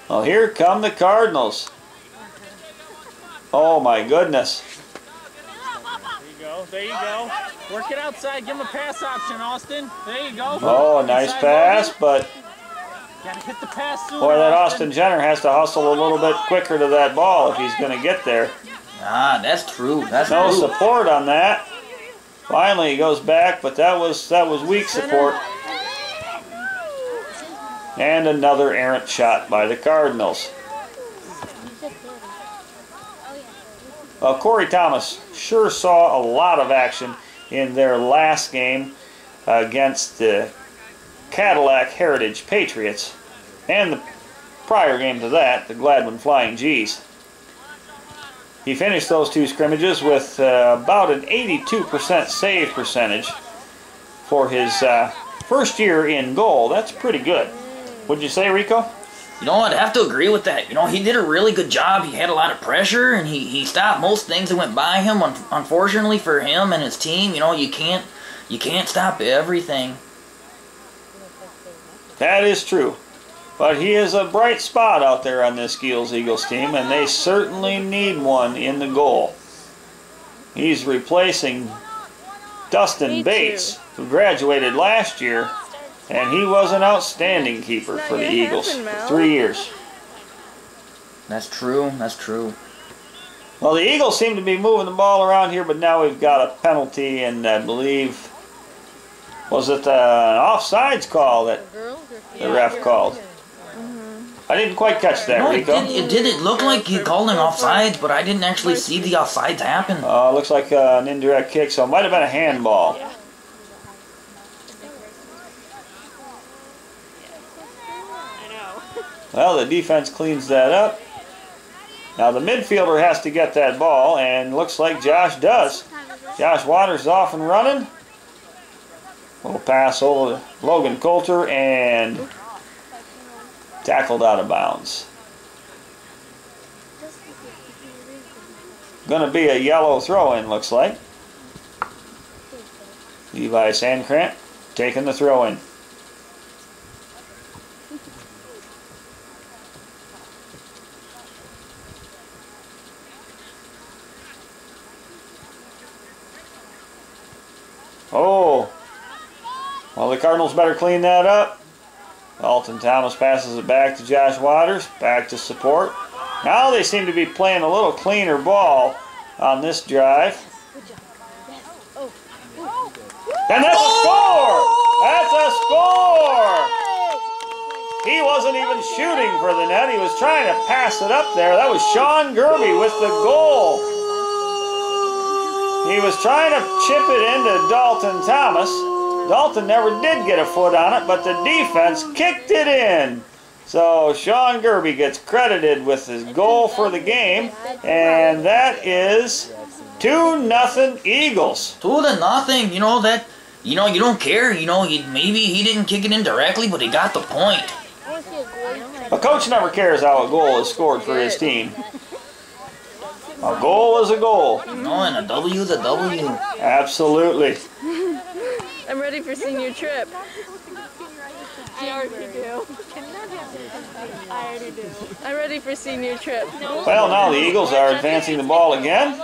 Well, here come the Cardinals. Oh my goodness. There you go. Work it outside. Give him a pass option, Austin. There you go. Oh, nice pass, but gotta hit the pass sooner, boy, that Austin Jenner has to hustle a little bit quicker to that ball if he's going to get there. Ah, that's true. That's no true. support on that. Finally, he goes back, but that was weak support. And another errant shot by the Cardinals. Well, Corey Thomas sure saw a lot of action in their last game against the Cadillac Heritage Patriots, and the prior game to that, the Gladwin Flying G's. He finished those two scrimmages with about an 82% save percentage for his first year in goal. That's pretty good. What'd you say, Rico? You know, I'd have to agree with that. You know, he did a really good job. He had a lot of pressure, and he stopped most things that went by him. Unfortunately for him and his team, you know, you can't stop everything. That is true. But he is a bright spot out there on this Skeels Eagles team, and they certainly need one in the goal. He's replacing Dustin Bates, who graduated last year, and he was an outstanding keeper for the Eagles for 3 years. That's true. That's true. Well, the Eagles seem to be moving the ball around here, but now we've got a penalty, and I believe, was it an offsides call that the ref called? I didn't quite catch that, no, Rico. It did look like he called him offsides, but I didn't actually see the offsides happen. Looks like an indirect kick, so it might have been a handball. Well, the defense cleans that up. Now the midfielder has to get that ball, and looks like Josh does. Josh Waters is off and running. Little pass over to Logan Coulter, and tackled out of bounds. Going to be a yellow throw-in, looks like. Levi Sandkrant taking the throw-in. Oh, well, the Cardinals better clean that up. Dalton Thomas passes it back to Josh Waters, back to support. Now they seem to be playing a little cleaner ball on this drive. And that's a score! That's a score! He wasn't even shooting for the net. He was trying to pass it up there. That was Sean Gerby with the goal. He was trying to chip it into Dalton Thomas. Dalton never did get a foot on it, but the defense kicked it in. So Sean Gerby gets credited with his goal for the game, and that is 2-0 Eagles. 2-0. You know that. You know, you don't care. You know, maybe he didn't kick it in directly, but he got the point. A coach never cares how a goal is scored for his team. A goal is a goal. No, and a W is a W. Absolutely. I'm ready for senior trip. I already do. I already do. I'm ready for senior trip. Well, now the Eagles are advancing the ball again.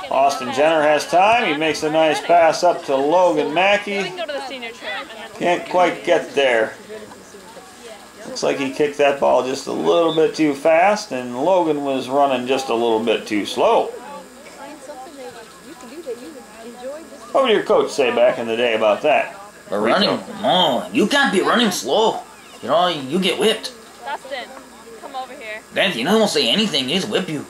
Austin Jenner has time. He makes a nice pass up to Logan Mackey. We can go to the senior trip. Can't quite get there. Looks like he kicked that ball just a little bit too fast, and Logan was running just a little bit too slow. What would your coach say back in the day about that? But running, no, you can't be running slow. You know, you get whipped. Dustin, come over here. Then you don't say anything, they just whip you.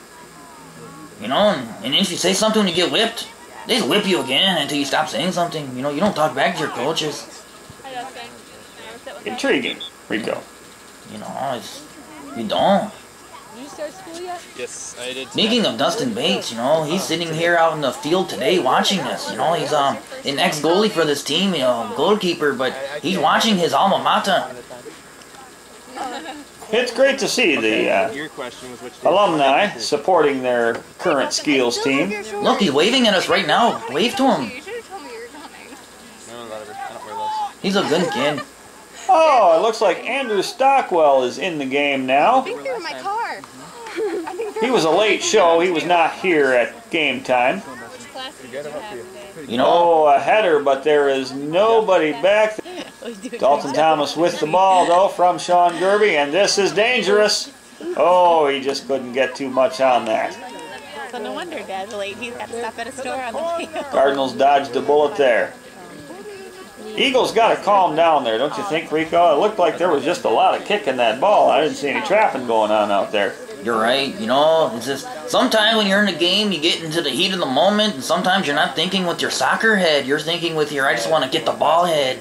You know, and if you say something and you get whipped, they just whip you again until you stop saying something. You know, you don't talk back to your coaches. Hi, Dustin. Intriguing, Rico. You know, you don't. Did you start school yet? Yes, I did. Speaking of Dustin Bates, you know, he's sitting here out in the field today watching this. You know, he's an ex-goalie for this team, you know, goalkeeper, but he's watching his alma mater. It's great to see the alumni supporting their current Skeels team. Look, he's waving at us right now. Wave to him. You should have told me you were coming. He's a good kid. Oh, it looks like Andrew Stockwell is in the game now. I think they're in my car. He was a late show. He was not here at game time. You know, Oh, a header, but there is nobody back there. Dalton Thomas with the ball, though, from Sean Gerby, and this is dangerous. Oh, he just couldn't get too much on that. So no wonder Dad's late. He's got to stop at a store on the way. Cardinals dodged a bullet there. Eagles got to calm down there, don't you think, Rico? It looked like there was just a lot of kicking that ball. I didn't see any trapping going on out there. you're right. You know, it's just sometimes when you're in a game, you get into the heat of the moment, and sometimes you're not thinking with your soccer head. You're thinking with your, I just want to get the ball head.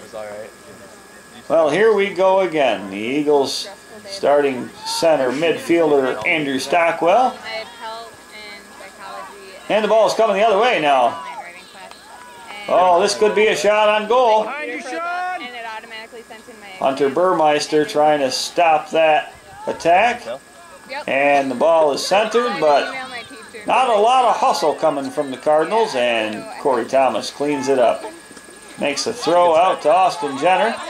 Well, here we go again. The Eagles starting center midfielder Andrew Stockwell. I have help in psychology And the ball is coming the other way now. my writing class. Oh, this could be a shot on goal. And it automatically sent in my Hunter Burmeister trying to stop that attack. Yep. And the ball is centered, but Email my teacher. not a lot of hustle coming from the Cardinals, and Corey Thomas cleans it up. Makes a throw out to Austin Jenner. It was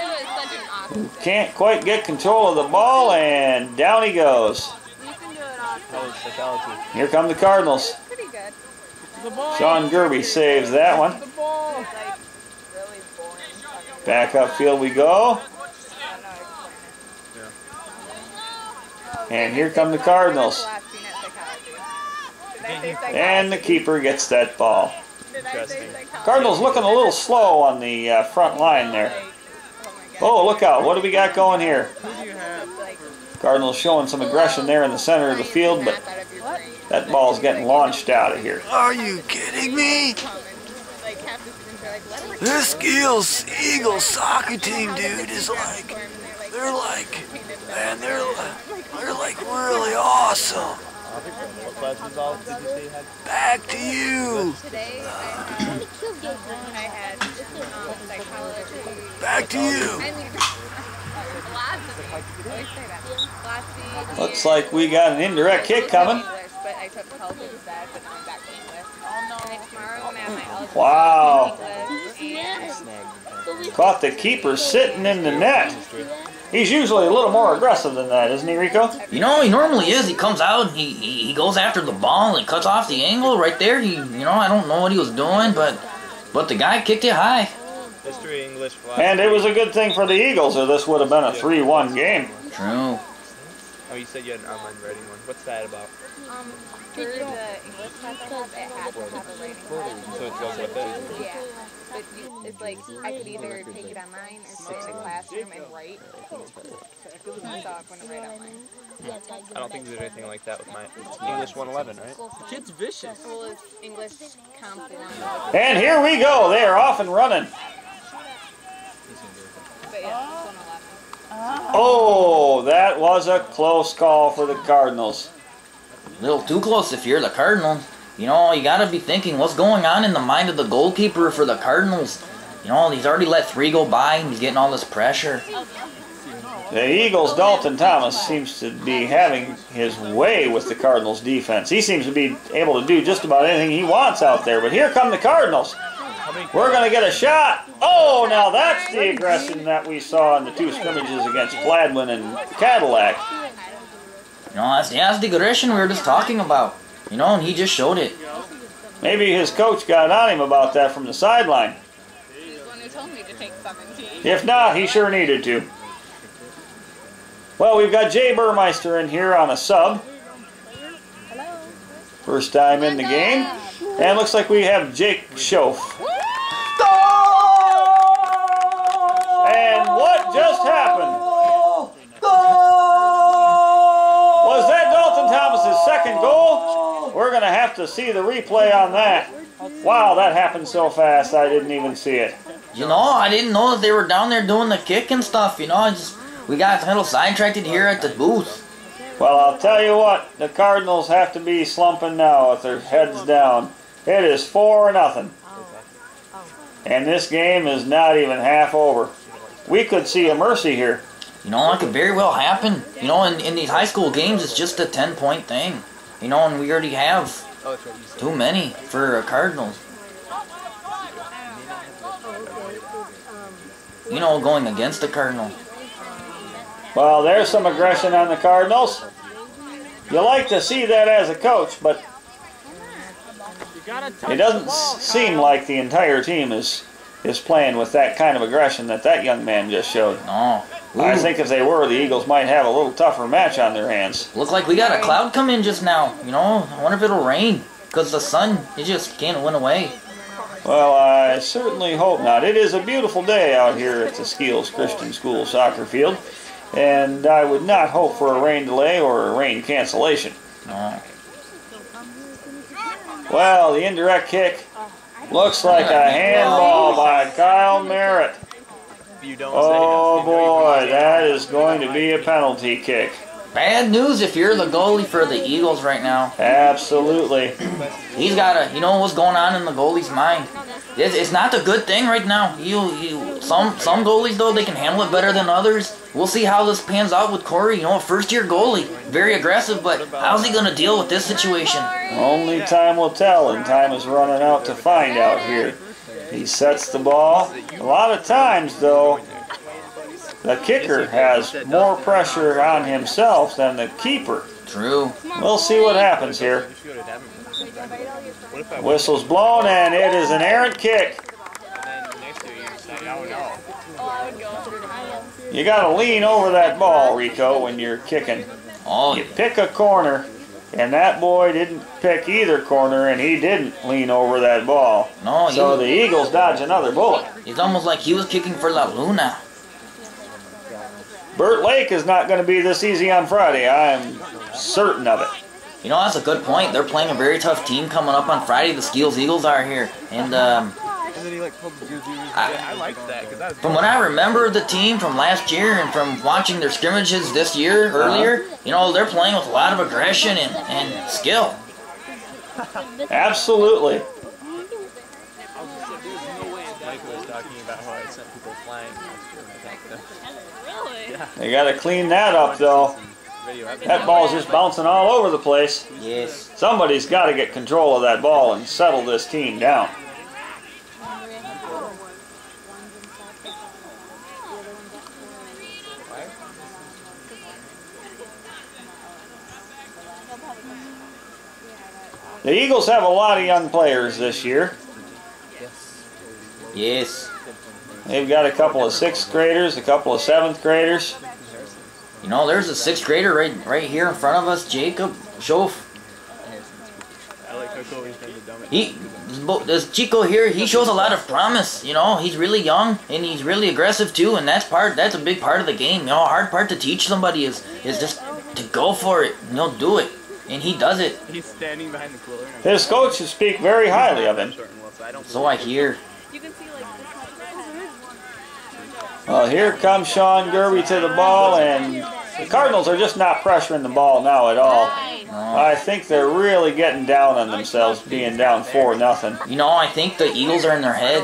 such an awesome. Can't quite get control of the ball, and down he goes. You can do it awesome. Here come the Cardinals. Pretty good. Sean Gerby saves that one. It's like really boring. Back upfield we go. And here come the Cardinals. And the keeper gets that ball. Cardinals looking a little slow on the front line there. Oh, look out. What do we got going here? Cardinals showing some aggression there in the center of the field, but that ball's getting launched out of here. Are you kidding me? This Skeels Eagles soccer team, dude, is like, they're like really awesome. Back to you. Today I had psychology. Back to you. Looks like we got an indirect kick coming. But I took health instead, but now I'm back to English. And then tomorrow I'm at my algebra. Wow. English, Caught the keeper sitting in the net. He's usually a little more aggressive than that, isn't he, Rico? You know, he normally is. He comes out and he goes after the ball and cuts off the angle right there. I don't know what he was doing, but the guy kicked it high. History, English, And it was a good thing for the Eagles, or this would have been a 3-1 game. True. Oh, you said you had an online writing one. What's that about? for the English class I have, it had to have a writing class. So it goes with it? Yeah. But it's like, I could either take it online or sit in a classroom and write. So I'm going to write online. I don't think there's anything like that with my English 111, right? The kid's vicious. Well, it's English Comp 1. And here we go. They are off and running. But yeah, it's 111. Oh, that was a close call for the Cardinals. A little too close if you're the Cardinals. You know, you got to be thinking what's going on in the mind of the goalkeeper for the Cardinals. You know, he's already let 3 go by and he's getting all this pressure. The Eagles' Dalton Thomas seems to be having his way with the Cardinals' defense. He seems to be able to do just about anything he wants out there. But here come the Cardinals. We're going to get a shot. Oh, now that's the aggression that we saw in the 2 scrimmages against Gladwin and Cadillac. You know, that's the aggression we were just talking about. You know, and he just showed it. Maybe his coach got on him about that from the sideline. He's the one who told me to take 17. If not, he sure needed to. Well, we've got Jay Burmeister in here on a sub. First time in the game. And looks like we have Jake Schoaf. And what just happened? Was that Dalton Thomas's second goal? We're going to have to see the replay on that. Wow, that happened so fast I didn't even see it. You know, I didn't know that they were down there doing the kick and stuff. You know, we got a little sidetracked here at the booth. Well, I'll tell you what, the Cardinals have to be slumping now with their heads down. It is 4-0. And this game is not even half over. We could see a mercy here. You know, that could very well happen. You know, in these high school games, it's just a 10-point thing. You know, and we already have too many for Cardinals. You know, going against the Cardinals. Well, there's some aggression on the Cardinals. You like to see that as a coach, but it doesn't seem like the entire team is playing with that kind of aggression that young man just showed. No. I think if they were, the Eagles might have a little tougher match on their hands. Look like we got a cloud come in just now. You know, I wonder if it'll rain. Because the sun, it just can't win away. Well, I certainly hope not. It is a beautiful day out here at the Skeels Christian School soccer field. And I would not hope for a rain delay or a rain cancellation. No. Well, the indirect kick looks like a handball by Kyle Merritt. Oh boy, that is going to be a penalty kick. Bad news if you're the goalie for the Eagles right now. Absolutely. He's got to, you know what's going on in the goalie's mind. It's not the good thing right now. Some goalies, though, they can handle it better than others. We'll see how this pans out with Corey. You know, a first-year goalie. Very aggressive, but how's he going to deal with this situation? Only time will tell, and time is running out to find out here. He sets the ball. A lot of times, though, the kicker has more pressure on himself than the keeper. True. We'll see what happens here. Whistle's blown, and it is an errant kick. You got to lean over that ball, Rico, when you're kicking. Oh, You pick a corner, and that boy didn't pick either corner, and he didn't lean over that ball. no, So the Eagles dodge another bullet. it's almost like he was kicking for La Luna. Burt Lake is not going to be this easy on Friday. I'm certain of it. You know, that's a good point. They're playing a very tough team coming up on Friday. The Skeels Eagles are here. And I like that because that was from what I remember of the team from last year and from watching their scrimmages this year earlier, you know, they're playing with a lot of aggression and skill. Absolutely. Mike was talking about how I sent people flying last year. I think They got to clean that up, though. That ball's just bouncing all over the place. Yes. Somebody's got to get control of that ball and settle this team down. The Eagles have a lot of young players this year. Yes. They've got a couple of 6th graders, a couple of 7th graders. You know, there's a 6th grader right here in front of us, Jacob Schoaf. I like how Kobe's been the dumbest. This Chico here, he shows a lot of promise. You know, he's really young and he's really aggressive too, and that's a big part of the game. You know, a hard part to teach somebody is just to go for it. You know, do it, and he does it. He's standing behind the cooler. His coaches speak very highly of him. So I hear. Well, here comes Sean Gerby to the ball, and the Cardinals are just not pressuring the ball now at all. I think they're really getting down on themselves, being down 4-0. You know, I think the Eagles are in their head.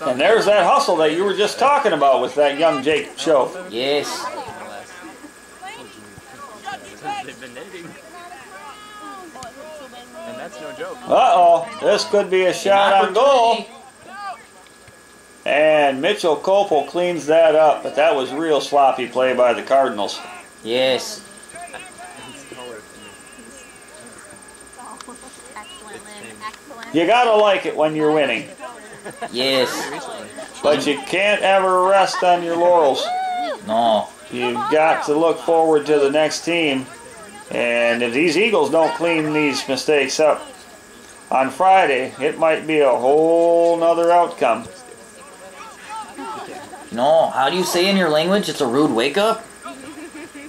And there's that hustle that you were just talking about with that young Jake Schoaf. Yes. They've been knitting. And that's no joke. Uh-oh, this could be a shot on goal. And Mitchell Copel cleans that up, but that was real sloppy play by the Cardinals. Yes. You gotta like it when you're winning, Yes. but you can't ever rest on your laurels. No. You've got to look forward to the next team. And if these Eagles don't clean these mistakes up on Friday, it might be a whole nother outcome. No, how do you say in your language? It's a rude wake-up?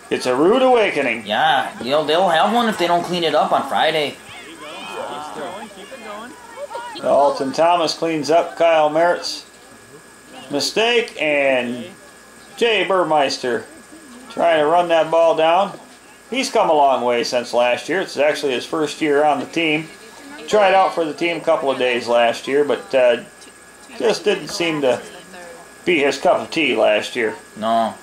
It's a rude awakening. Yeah, you know, they'll have one if they don't clean it up on Friday. Alton Thomas cleans up Kyle Merritt's mistake, and Jay Burmeister trying to run that ball down. He's come a long way since last year. It's actually his first year on the team. Tried out for the team a couple of days last year, but just didn't seem to be his cup of tea last year. No.